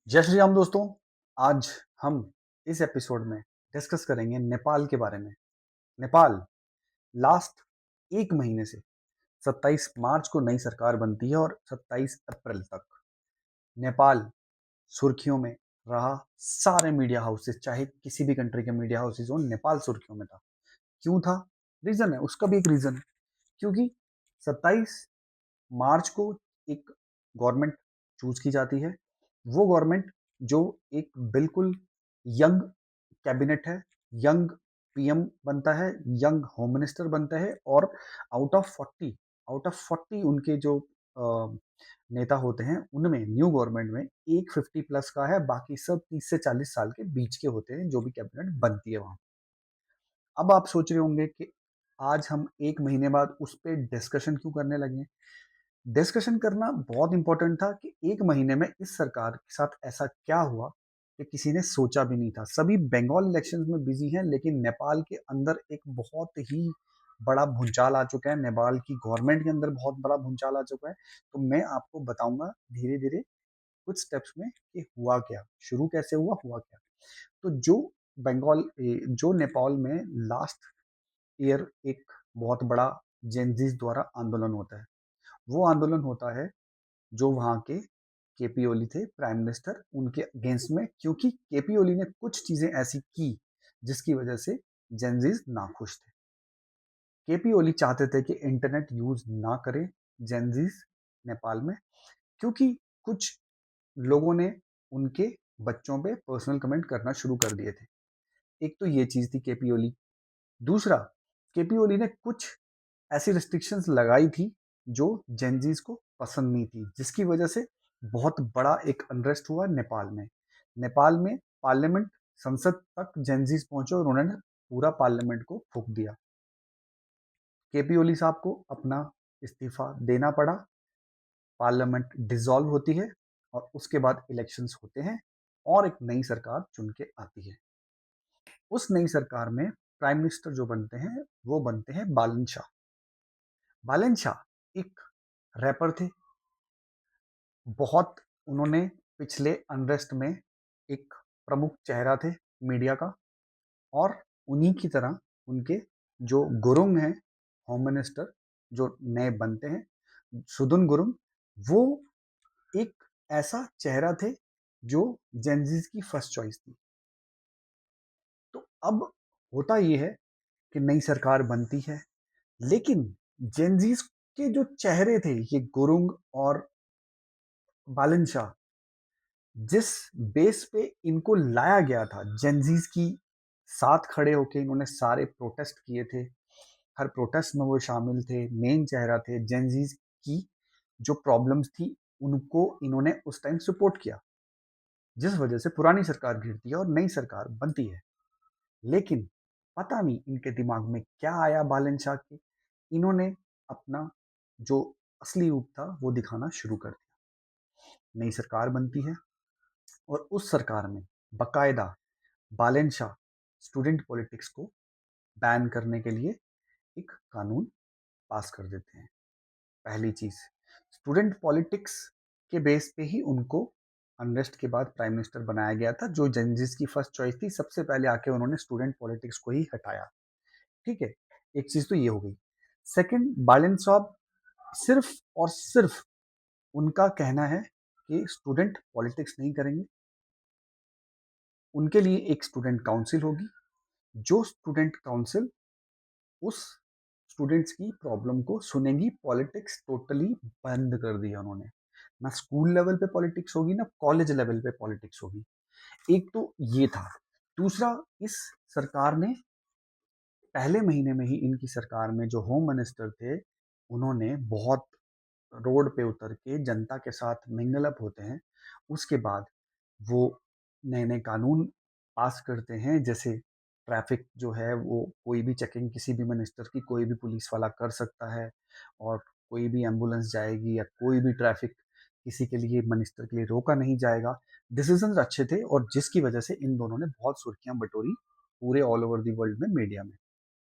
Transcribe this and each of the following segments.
जय श्री राम दोस्तों। आज हम इस एपिसोड में डिस्कस करेंगे नेपाल के बारे में। नेपाल लास्ट एक महीने से 27 मार्च को नई सरकार बनती है और 27 अप्रैल तक नेपाल सुर्खियों में रहा। सारे मीडिया हाउसेस, चाहे किसी भी कंट्री के मीडिया हाउसेस हो, नेपाल सुर्खियों में था। क्यों था? रीजन है, उसका भी एक रीजन है। क्योंकि 27 मार्च को एक गवर्नमेंट चूज की जाती है। वो गवर्नमेंट जो एक बिल्कुल यंग कैबिनेट है, यंग पीएम बनता है, यंग होम मिनिस्टर बनता है और आउट ऑफ 40 उनके जो नेता होते हैं उनमें न्यू गवर्नमेंट में एक 50 प्लस का है, बाकी सब 30 से 40 साल के बीच के होते हैं जो भी कैबिनेट बनती है वहां। अब आप सोच रहे होंगे कि आज हम एक महीने बाद उस पर डिस्कशन क्यों करने लगे। डिस्कशन करना बहुत इंपॉर्टेंट था कि एक महीने में इस सरकार के साथ ऐसा क्या हुआ कि किसी ने सोचा भी नहीं था। सभी बंगाल इलेक्शंस में बिजी हैं, लेकिन नेपाल के अंदर एक बहुत ही बड़ा भूचाल आ चुका है। नेपाल की गवर्नमेंट के अंदर बहुत बड़ा भूचाल आ चुका है। तो मैं आपको बताऊंगा धीरे धीरे कुछ स्टेप्स में कि हुआ क्या, शुरू कैसे हुआ, हुआ क्या। तो जो नेपाल में लास्ट ईयर एक बहुत बड़ा जेनजीज द्वारा आंदोलन होता है। वो आंदोलन होता है जो वहाँ के केपी ओली थे प्राइम मिनिस्टर, उनके अगेंस्ट में, क्योंकि केपी ओली ने कुछ चीजें ऐसी की जिसकी वजह से जेनजीज नाखुश थे। केपी ओली चाहते थे कि इंटरनेट यूज ना करें जेनजीज नेपाल में, क्योंकि कुछ लोगों ने उनके बच्चों पे पर्सनल कमेंट करना शुरू कर दिए थे। एक तो ये चीज थी केपी ओली। दूसरा, केपी ओली ने कुछ ऐसी रिस्ट्रिक्शंस लगाई थी जो जेनजीज को पसंद नहीं थी, जिसकी वजह से बहुत बड़ा एक अनरेस्ट हुआ नेपाल में। नेपाल में पार्लियामेंट, संसद तक जेनजीज पहुंचे और उन्होंने पूरा पार्लियामेंट को फूंक दिया। केपी ओली साहब को अपना इस्तीफा देना पड़ा। पार्लियामेंट डिसॉल्व होती है और उसके बाद इलेक्शंस होते हैं और एक नई सरकार चुन के आती है। उस नई सरकार में प्राइम मिनिस्टर जो बनते हैं वो बनते हैं बालन शाह। बालन शाह एक रैपर थे। बहुत उन्होंने पिछले अनरेस्ट में एक प्रमुख चेहरा थे मीडिया का। और उन्हीं की तरह उनके जो गुरुंग हैं, होम मिनिस्टर जो नए बनते हैं, सुदुन गुरुंग, वो एक ऐसा चेहरा थे जो जेनजीज की फर्स्ट चॉइस थी। तो अब होता ये है कि नई सरकार बनती है, लेकिन जेनजीज के जो चेहरे थे, ये गुरुंग और बालन शाह, जिस बेस पे इनको लाया गया था, जेनजीज की साथ खड़े होके इन्होंने सारे प्रोटेस्ट किए थे। हर प्रोटेस्ट में वो शामिल थे, मेन चेहरा थे। जेनजीज की जो प्रॉब्लम्स थी उनको इन्होंने उस टाइम सपोर्ट किया, जिस वजह से पुरानी सरकार गिरती है और नई सरकार बनती है। लेकिन पता नहीं इनके दिमाग में क्या आया बालन शाह के, इन्होंने अपना जो असली रूप था वो दिखाना शुरू कर दिया। नई सरकार बनती है और उस सरकार में बकायदा बालन शाह स्टूडेंट पॉलिटिक्स को बैन करने के लिए एक कानून पास कर देते हैं। पहली चीज, स्टूडेंट पॉलिटिक्स के बेस पे ही उनको अनरेस्ट के बाद प्राइम मिनिस्टर बनाया गया था। जो जर्नलिस्ट की फर्स्ट चॉइस थी, सबसे पहले आके उन्होंने स्टूडेंट पॉलिटिक्स को ही हटाया। ठीक है, एक चीज तो ये हो गई। सेकंड, बालन साहब सिर्फ और सिर्फ उनका कहना है कि स्टूडेंट पॉलिटिक्स नहीं करेंगे। उनके लिए एक स्टूडेंट काउंसिल होगी, जो स्टूडेंट काउंसिल उस स्टूडेंट्स की प्रॉब्लम को सुनेंगी। पॉलिटिक्स टोटली बंद कर दिया उन्होंने। ना स्कूल लेवल पे पॉलिटिक्स होगी, ना कॉलेज लेवल पे पॉलिटिक्स होगी। एक तो ये था। दूसरा, इस सरकार ने पहले महीने में ही, इनकी सरकार में जो होम मिनिस्टर थे, उन्होंने बहुत रोड पे उतर के जनता के साथ मिंगल अप होते हैं। उसके बाद वो नए नए कानून पास करते हैं, जैसे ट्रैफिक जो है वो कोई भी चेकिंग किसी भी मिनिस्टर की कोई भी पुलिस वाला कर सकता है, और कोई भी एम्बुलेंस जाएगी या कोई भी ट्रैफिक किसी के लिए, मिनिस्टर के लिए रोका नहीं जाएगा। डिसीजंस अच्छे थे और जिसकी वजह से इन दोनों ने बहुत सुर्खियां बटोरी पूरे ऑल ओवर दी वर्ल्ड में, मीडिया में।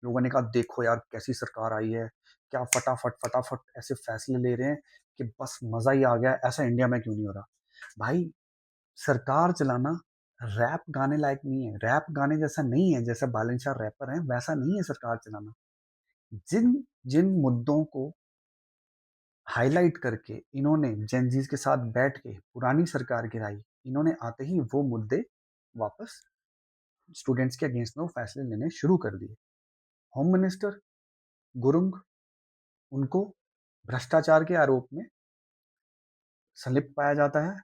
लोगों ने कहा देखो यार कैसी सरकार आई है, क्या फटाफट फटाफट ऐसे फैसले ले रहे हैं कि बस मजा ही आ गया, ऐसा इंडिया में क्यों नहीं हो रहा। भाई, सरकार चलाना रैप गाने लायक नहीं है। रैप गाने जैसा नहीं है, जैसा बालन शाह रैपर हैं, वैसा नहीं है सरकार चलाना। जिन जिन मुद्दों को हाइलाइट करके इन्होंने जेन ज़ीज़ के साथ बैठ के पुरानी सरकार गिराई, इन्होंने आते ही वो मुद्दे वापस स्टूडेंट्स के अगेंस्ट में वो फैसले लेने शुरू कर दिए। होम मिनिस्टर गुरुंग, उनको भ्रष्टाचार के आरोप में संलिप्त पाया जाता है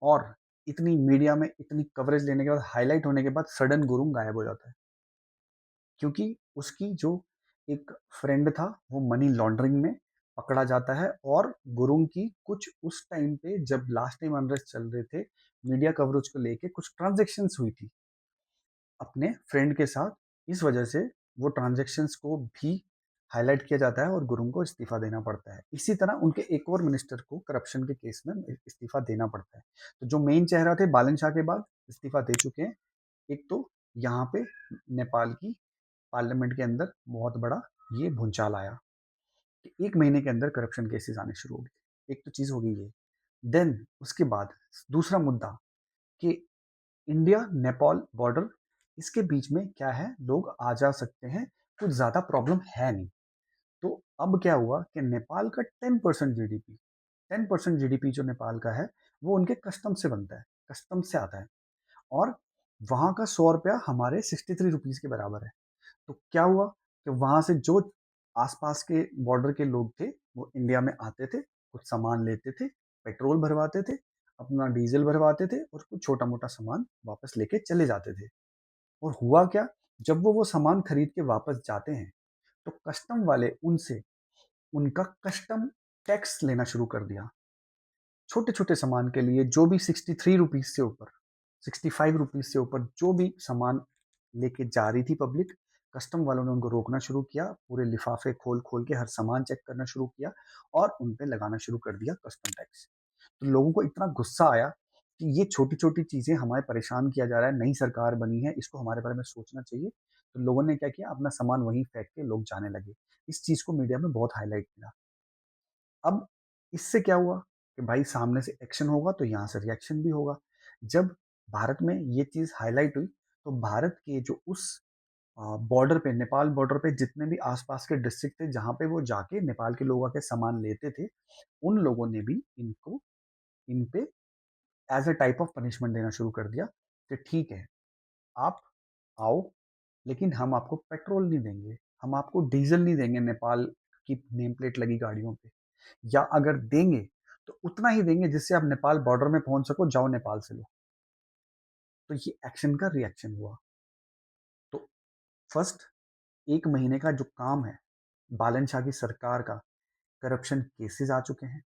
और इतनी मीडिया में इतनी कवरेज लेने के बाद, हाइलाइट होने के बाद सडन गुरुंग गायब हो जाता है। क्योंकि उसकी जो एक फ्रेंड था, वो मनी लॉन्ड्रिंग में पकड़ा जाता है और गुरुंग की कुछ उस टाइम पे जब लास्ट टाइम अनरेस्ट चल रहे थे, मीडिया कवरेज को लेके कुछ ट्रांज़ैक्शंस हुई थी अपने फ्रेंड के साथ। इस वजह से वो ट्रांज़ैक्शंस को भी हाइलाइट किया जाता है और गुरुंग को इस्तीफ़ा देना पड़ता है। इसी तरह उनके एक और मिनिस्टर को करप्शन के केस में इस्तीफ़ा देना पड़ता है। तो जो मेन चेहरा थे बालन शाह के बाद इस्तीफ़ा दे चुके हैं। एक तो यहाँ पे नेपाल की पार्लियामेंट के अंदर बहुत बड़ा ये भूचाल आया कि 1 महीने के अंदर करप्शन केसेस आने शुरू हो गए। एक तो चीज़ हो गई ये। देन उसके बाद दूसरा मुद्दा कि इंडिया नेपाल बॉर्डर, इसके बीच में क्या है, लोग आ जा सकते हैं, कुछ ज़्यादा प्रॉब्लम है नहीं। तो अब क्या हुआ कि नेपाल का 10% जीडीपी, 10% जीडीपी जो नेपाल का है, वो उनके कस्टम से बनता है, कस्टम से आता है और वहाँ का 100 रुपया हमारे 63 रुपीज़ के बराबर है। तो क्या हुआ कि वहाँ से जो आसपास के बॉर्डर के लोग थे, वो इंडिया में आते थे, कुछ सामान लेते थे, पेट्रोल भरवाते थे, अपना डीजल भरवाते थे और कुछ छोटा-मोटा सामान वापस लेके चले जाते थे। और हुआ क्या, जब वो सामान खरीद के वापस जाते हैं, तो कस्टम वाले उनसे उनका कस्टम टैक्स लेना शुरू कर दिया। छोटे-छोटे सामान के लिए जो भी 63 रुपीज़ से ऊपर, 65 रुपीज़ से ऊपर जो भी सामान लेके जा रही थी पब्लिक, कस्टम वालों ने उनको रोकना शुरू किया, पूरे लिफाफे खोल-खोल के हर सामान चेक करना शुरू किया और उन पे लगाना शुरू कर दिया कस्टम टैक्स। तो लोगों को इतना गुस्सा आया कि ये छोटी-छोटी चीज़ें हमें परेशान किया जा रहा है, नई सरकार बनी है, इसको हमारे बारे में सोचना चाहिए। तो लोगों ने क्या किया, अपना सामान वहीं फेंक के लोग जाने लगे। इस चीज़ को मीडिया में बहुत हाइलाइट किया। अब इससे क्या हुआ कि भाई सामने से एक्शन होगा तो यहाँ से रिएक्शन भी होगा। जब भारत में ये चीज़ हाइलाइट हुई, तो भारत के जो उस बॉर्डर पे, नेपाल बॉर्डर पे जितने भी आसपास के डिस्ट्रिक्ट थे, जहाँ पे वो जाके नेपाल के लोगों के सामान लेते थे, उन लोगों ने भी इनको इन पे as a type of punishment देना शुरू कर दिया कि ठीक है, आप आओ, लेकिन हम आपको पेट्रोल नहीं देंगे, हम आपको डीज़ल नहीं देंगे नेपाल की नेम प्लेट लगी गाड़ियों पे, या अगर देंगे, तो उतना ही देंगे जिससे आप नेपाल बॉर्डर में पहुँच सको, जाओ नेपाल से लो। तो ये एक्शन का रिएक्शन हुआ। तो फर्स्ट 1 महीने का जो काम है, बालन शाह की सरकार का, करप्शन केसेस आ चुके हैं।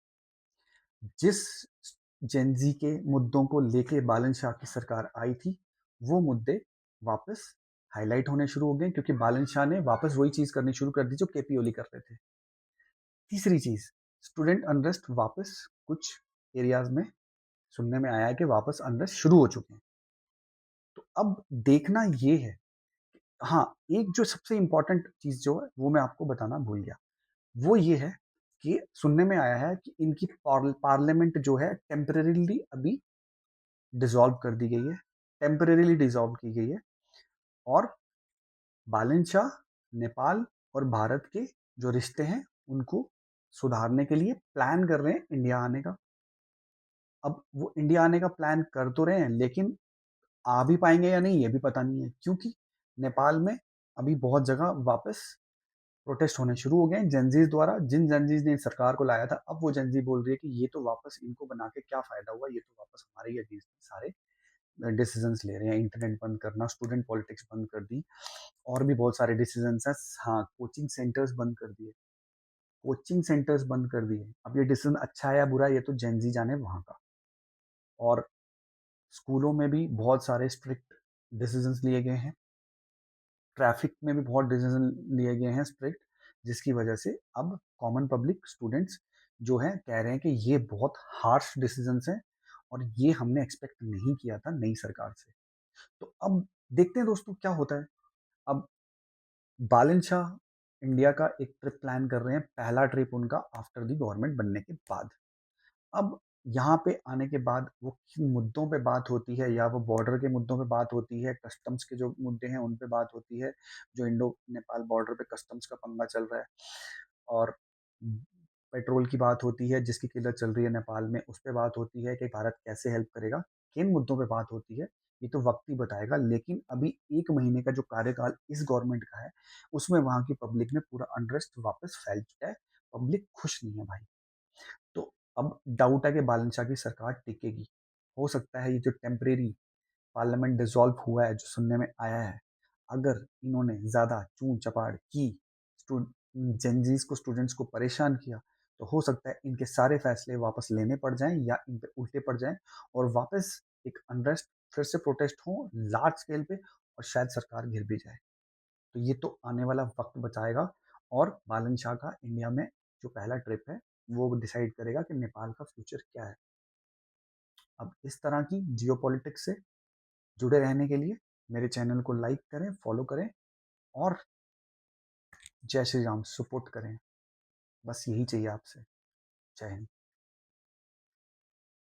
जिस जेन ज़ी के मुद्दों को लेके बालन शाह की सरकार आई थी, वो मुद्दे वापस हाइलाइट होने शुरू हो गए क्योंकि बालन शाह ने वापस वही चीज़ करनी शुरू कर दी जो केपी ओली कर रहे थे। तीसरी चीज़, स्टूडेंट अनरेस्ट वापस कुछ एरियाज़ में सुनने में आया है कि वापस अनरेस्ट शुरू हो चुके हैं। तो अब देखना ये है, हाँ, एक जो सबसे इम्पोर्टेंट चीज़ जो है, वो मैं आपको बताना भूल गया। वो ये है कि सुनने में आया है कि इनकी पार्लियामेंट जो है टेम्परेरीली अभी डिसॉल्व कर दी गई है, टेम्परेरीली डिसॉल्व की गई है और बालन शाह नेपाल और भारत के जो रिश्ते हैं, उनको सुधारने के लिए प्लान कर रहे हैं इंडिया आने का। अब वो इंडिया आने का प्लान कर तो रहे हैं, लेकिन आ भी पाएँगे या नहीं, ये भी पता नहीं है, क्योंकि नेपाल में अभी बहुत जगह वापस प्रोटेस्ट होने शुरू हो गए हैं जेनज़ीज़ द्वारा। जिन जेनज़ीज़ ने सरकार को लाया था, अब वो जेनज़ी बोल रही है कि ये तो वापस इनको बना के क्या फ़ायदा हुआ, ये तो वापस हमारे ही अगेंस्ट सारे डिसीज़न्स ले रहे हैं। इंटरनेट बंद करना, स्टूडेंट पॉलिटिक्स बंद कर दी और भी बहुत सारे डिसीज़न्स हैं। हाँ, कोचिंग सेंटर्स बंद कर दिए, कोचिंग सेंटर्स बंद कर दिए। अब ये डिसीज़न अच्छा है या बुरा है, ये तो जेनज़ी जाने वहाँ का। और स्कूलों में भी बहुत सारे स्ट्रिक्ट डिसीज़न्स लिए गए हैं। ट्रैफिक में भी बहुत डिसीजन लिए गए हैं स्ट्रिक्ट, जिसकी वजह से अब कॉमन पब्लिक स्टूडेंट्स जो हैं कह रहे हैं कि ये बहुत हार्श डिसीजंस हैं और ये हमने एक्सपेक्ट नहीं किया था नई सरकार से। तो अब देखते हैं दोस्तों क्या होता है। अब बालन शाह इंडिया का एक ट्रिप प्लान कर रहे हैं, पहला ट्रिप उनका आफ्टर द गवर्नमेंट बनने के बाद। अब यहाँ पे आने के बाद वो किन मुद्दों पे बात होती है, या वो बॉर्डर के मुद्दों पे बात होती है, कस्टम्स के जो मुद्दे हैं उन पे बात होती है, जो इंडो नेपाल बॉर्डर पे कस्टम्स का पंगा चल रहा है, और पेट्रोल की बात होती है जिसकी किल्लत चल रही है नेपाल में, उस पे बात होती है कि भारत कैसे हेल्प करेगा। किन मुद्दों पे बात होती है, ये तो वक्त ही बताएगा। लेकिन अभी 1 महीने का जो कार्यकाल इस गवर्नमेंट का है, उसमें वहाँ की पब्लिक में पूरा अनरेस्ट वापस फैल चुका है। पब्लिक खुश नहीं है भाई। तो अब डाउट है कि बालन शाह की सरकार टिकेगी। हो सकता है ये जो टेम्परेरी पार्लियामेंट डिसॉल्व हुआ है, जो सुनने में आया है, अगर इन्होंने ज़्यादा चूँ-चपाड़ की, जेनज़ीज़ को, स्टूडेंट्स को परेशान किया, तो हो सकता है इनके सारे फैसले वापस लेने पड़ जाएँ या इन पे उल्टे पड़ जाएँ, और वापस एक अनरेस्ट, फिर से प्रोटेस्ट हो लार्ज स्केल पे, और शायद सरकार गिर भी जाए। तो ये तो आने वाला वक्त बताएगा, और बालन शाह का इंडिया में जो पहला ट्रिप है, वो डिसाइड करेगा कि नेपाल का फ्यूचर क्या है। अब इस तरह की जियोपॉलिटिक्स से जुड़े रहने के लिए मेरे चैनल को लाइक करें, फॉलो करें, और जय श्री राम सपोर्ट करें। बस यही चाहिए आपसे। जय हिंद।